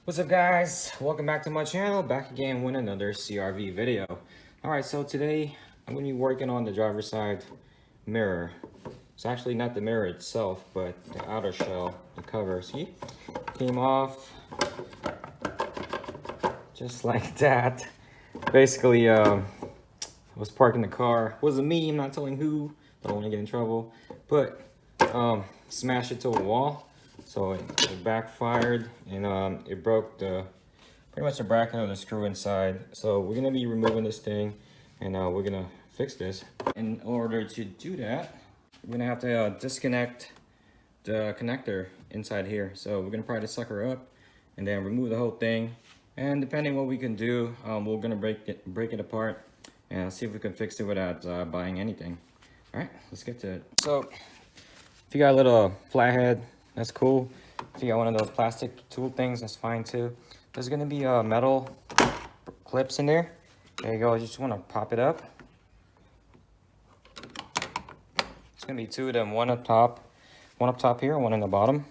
What's up, guys? Welcome back to my channel, back again with another CRV video. Alright, so today I'm going to be working on the driver's side mirror. It's actually not the mirror itself, but the outer shell, the cover. See? Came off just like that. Basically, I was parking the car. Wasn't me, I'm not telling who, don't want to get in trouble. But smashed it to a wall. So it backfired and it broke pretty much the bracket of the screw inside. So we're gonna be removing this thing and we're gonna fix this. In order to do that, we're gonna have to disconnect the connector inside here. So we're gonna pry the sucker up and then remove the whole thing. And depending what we can do, we're gonna break it apart and see if we can fix it without buying anything. All right, let's get to it. So if you got a little flathead, that's cool. If you got one of those plastic tool things, that's fine too. There's gonna be metal clips in there. There you go, you just wanna pop it up. It's gonna be two of them, one up top here, one in the bottom.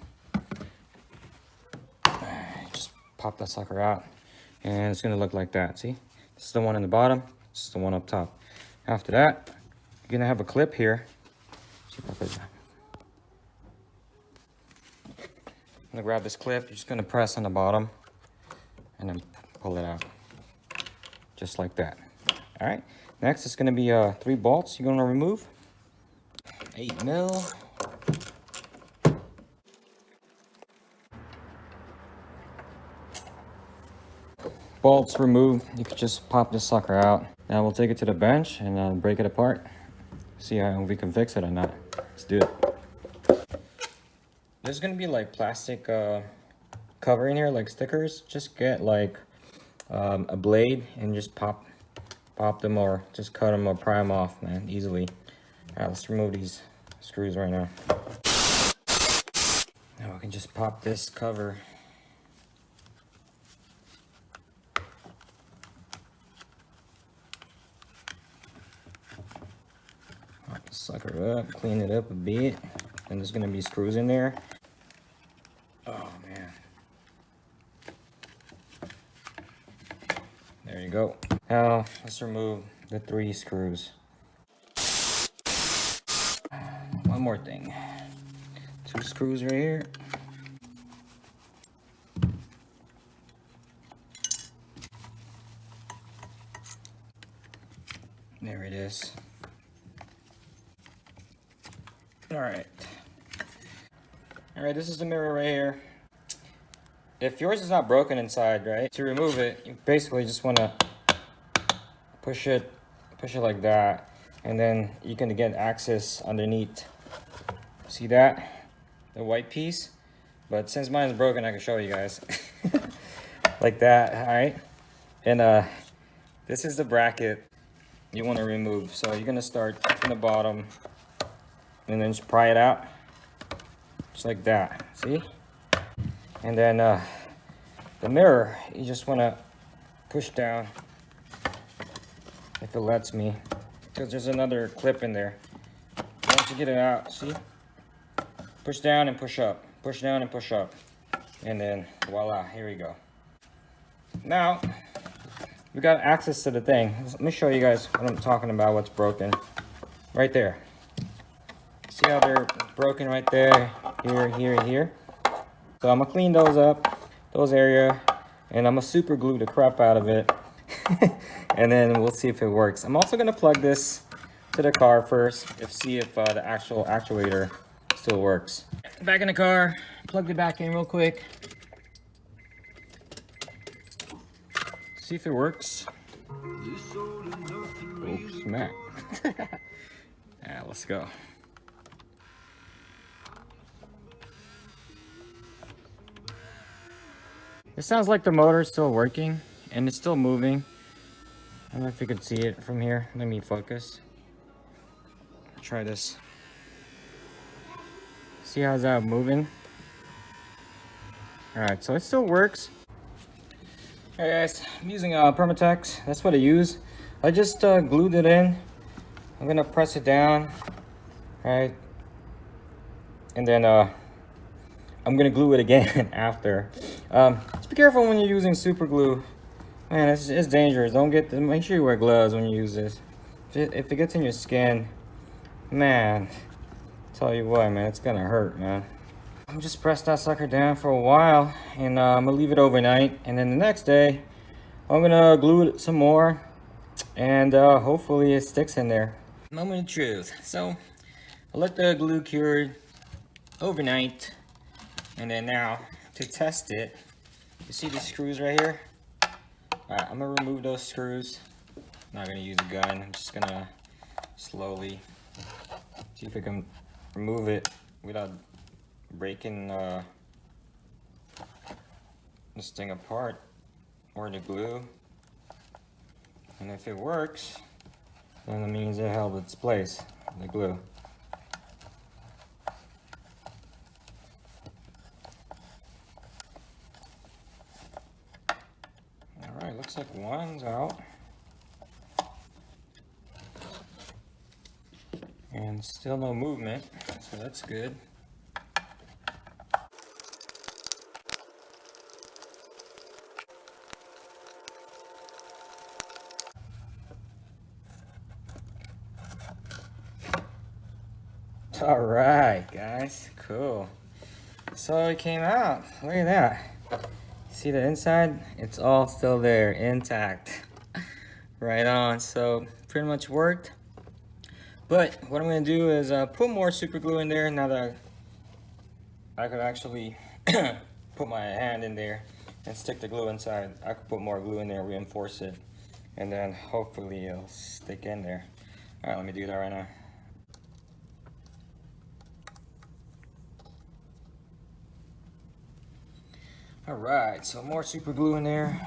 Just pop that sucker out and it's gonna look like that, see? This is the one in the bottom, this is the one up top. After that, you're gonna have a clip here. I'm gonna grab this clip, you're just gonna press on the bottom and then pull it out. Just like that. All right, next it's gonna be 3 bolts you're gonna remove. 8 mil. Bolts removed, you could just pop this sucker out. Now we'll take it to the bench and break it apart. See how we can fix it or not. Let's do it. There's gonna be like plastic cover in here, like stickers. Just get like a blade and just pop them or just cut them or pry them off, man, easily. All right, let's remove these screws right now. Now we can just pop this cover. Pop the sucker up, clean it up a bit. And there's gonna be screws in there. Oh man. There you go. Now let's remove the 3 screws. One more thing. 2 screws right here. There it is. All right. All right, this is the mirror right here. If yours is not broken inside, right, to remove it, you basically just want to push it like that, and then you can get access underneath. See that? The white piece? But since mine is broken, I can show you guys. Like that, all right? And this is the bracket you want to remove. So you're going to start from the bottom and then just pry it out. Just like that, see? And then the mirror, you just want to push down, if it lets me, because there's another clip in there. Once you get it out, see? Push down and push up, push down and push up. And then voila, here we go. Now, we got access to the thing. Let me show you guys what I'm talking about, what's broken. Right there. See how they're broken right there, here, and here. So I'm gonna clean those up, those area, and I'm gonna super glue the crap out of it. And then we'll see if it works. I'm also gonna plug this to the car first, see if the actual actuator still works. Back in the car, plugged it back in real quick. See if it works. Oops, smack. Yeah, let's go. It sounds like the motor is still working and it's still moving. I don't know if you can see it from here. Let me focus. Try this. See how's that moving? All right, so it still works. All right, guys, I'm using Permatex. That's what I use. I just glued it in. I'm gonna press it down, all right? And then I'm gonna glue it again after. Just be careful when you're using super glue. Man, it's dangerous. Make sure you wear gloves when you use this. If it gets in your skin, man, tell you what, man, it's gonna hurt, man. I'm just press that sucker down for a while, and I'm gonna leave it overnight, and then the next day, I'm gonna glue it some more, and hopefully it sticks in there. Moment of truth. So, I let the glue cure overnight, and then now, to test it, you see these screws right here? Alright, I'm gonna remove those screws. Not gonna use a gun, I'm just gonna slowly see if I can remove it without breaking this thing apart, or the glue. And if it works, then that means it held its place, the glue. Alright, looks like one's out. And still no movement, so that's good. All right, guys, cool. So it came out. Look at that. See the inside? It's all still there, intact. Right on. So pretty much worked. But what I'm gonna do is put more super glue in there now that I could actually put my hand in there and stick the glue inside. I could put more glue in there, reinforce it, and then hopefully it'll stick in there. All right, let me do that right now. All right, so more super glue in there.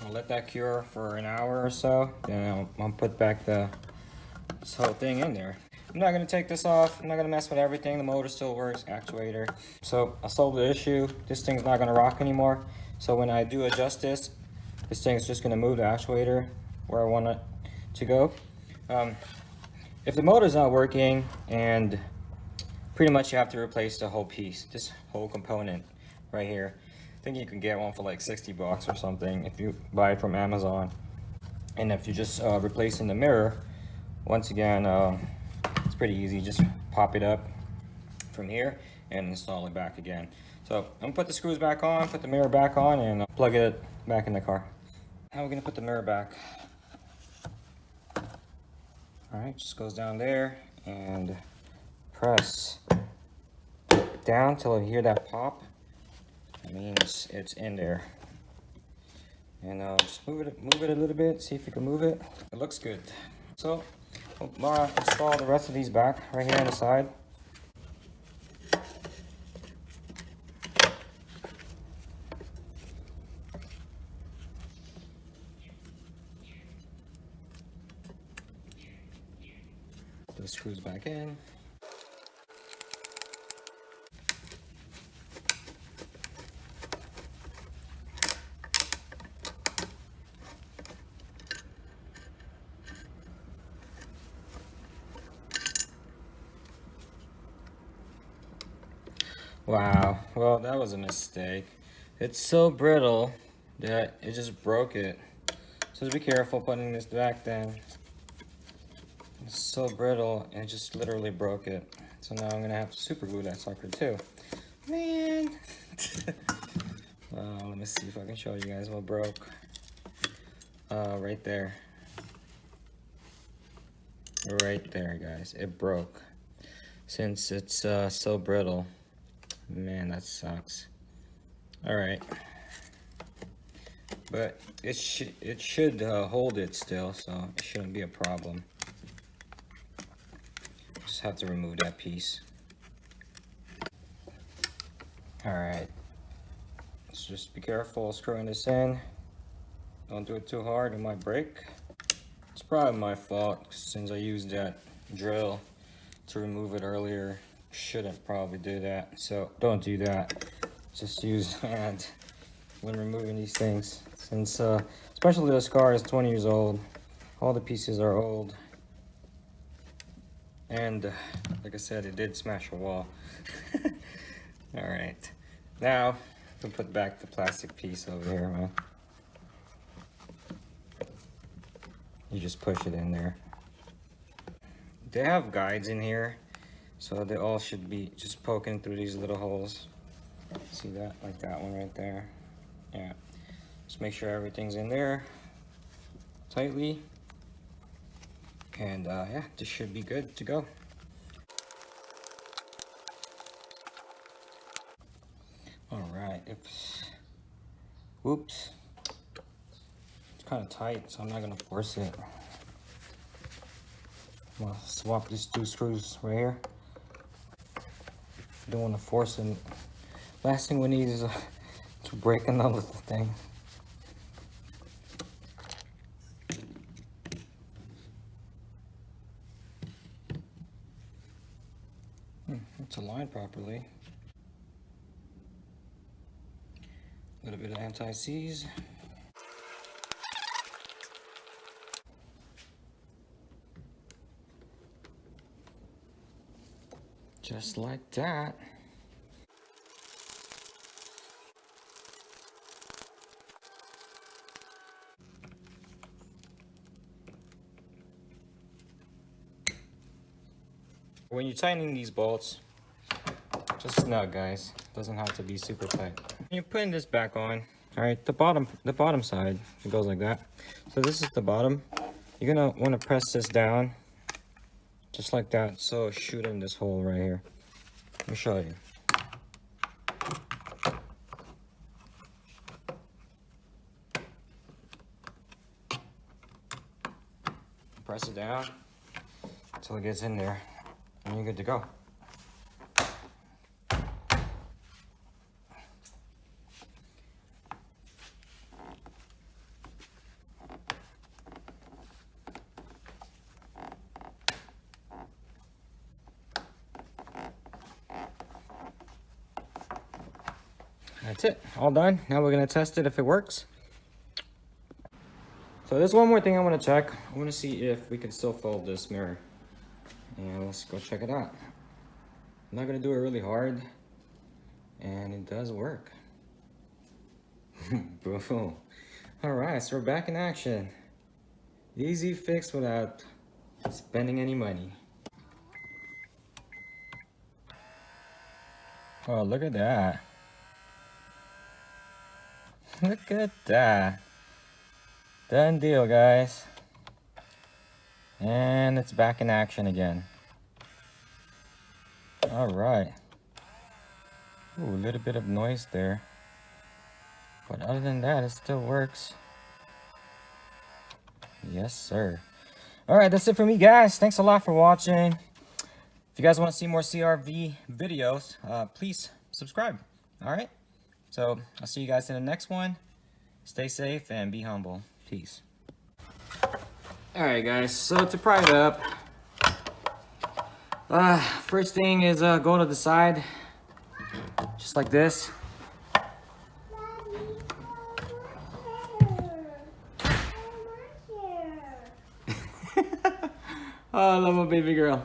I'll let that cure for an hour or so. Then I'll put back this whole thing in there. I'm not gonna take this off. I'm not gonna mess with everything. The motor still works, actuator. So I solved the issue. This thing's not gonna rock anymore. So when I do adjust this thing's just gonna move the actuator where I want it to go. If the motor's not working, and pretty much you have to replace the whole piece, this whole component right here. I think you can get one for like 60 bucks or something if you buy it from Amazon. And if you're just replacing the mirror, once again, it's pretty easy. Just pop it up from here and install it back again. So I'm gonna put the screws back on, put the mirror back on, and plug it back in the car. Now we're gonna put the mirror back. All right, just goes down there and press down till you hear that pop. That means it's in there. And just move it a little bit, see if you can move it. It looks good. So we'll install the rest of these back right here on the side. Put the screws back in. Wow, well, that was a mistake. It's so brittle that it just broke it. So just be careful putting this back then. It's so brittle, and it just literally broke it. So now I'm gonna have to super glue that sucker too. Man. Let me see if I can show you guys what broke. Right there. Right there, guys. It broke. Since it's so brittle. Man, that sucks. All right, but it should hold it still, so it shouldn't be a problem. Just have to remove that piece. All right, let's just be careful screwing this in. Don't do it too hard, it might break. It's probably my fault since I used that drill to remove it earlier. Shouldn't probably do that, so don't do that. Just use hand when removing these things, since especially this car is 20 years old. All the pieces are old, and like I said, it did smash a wall. All right, now we'll put back the plastic piece over here, man. You just push it in there. They have guides in here, so they all should be just poking through these little holes. See that? Like that one right there. Yeah. Just make sure everything's in there tightly. And yeah, this should be good to go. All right. Oops. It's kind of tight, so I'm not gonna force it. I'm gonna swap these 2 screws right here. Don't want to force it. Last thing we need is to break another thing. It's aligned properly. A little bit of anti-seize. Just like that. When you're tightening these bolts, just snug, guys. Doesn't have to be super tight. When you're putting this back on, all right, the bottom side, it goes like that. So this is the bottom. You're gonna want to press this down, just like that. So it'll shoot in this hole right here. Let me show you. Press it down until it gets in there, and you're good to go. That's it, all done. Now we're gonna test it if it works. So there's one more thing I want to check. I want to see if we can still fold this mirror. And let's go check it out. I'm not gonna do it really hard, and it does work. Boom. All right, so we're back in action. Easy fix without spending any money. Oh, look at that. Look at that. Done deal, guys. And it's back in action again. All right. Ooh, a little bit of noise there. But other than that, it still works. Yes, sir. All right, that's it for me, guys. Thanks a lot for watching. If you guys want to see more CRV videos, please subscribe. All right? So I'll see you guys in the next one. Stay safe and be humble. Peace. All right, guys. So to pry it up, first thing is go to the side, just like this. Oh, I love my baby girl.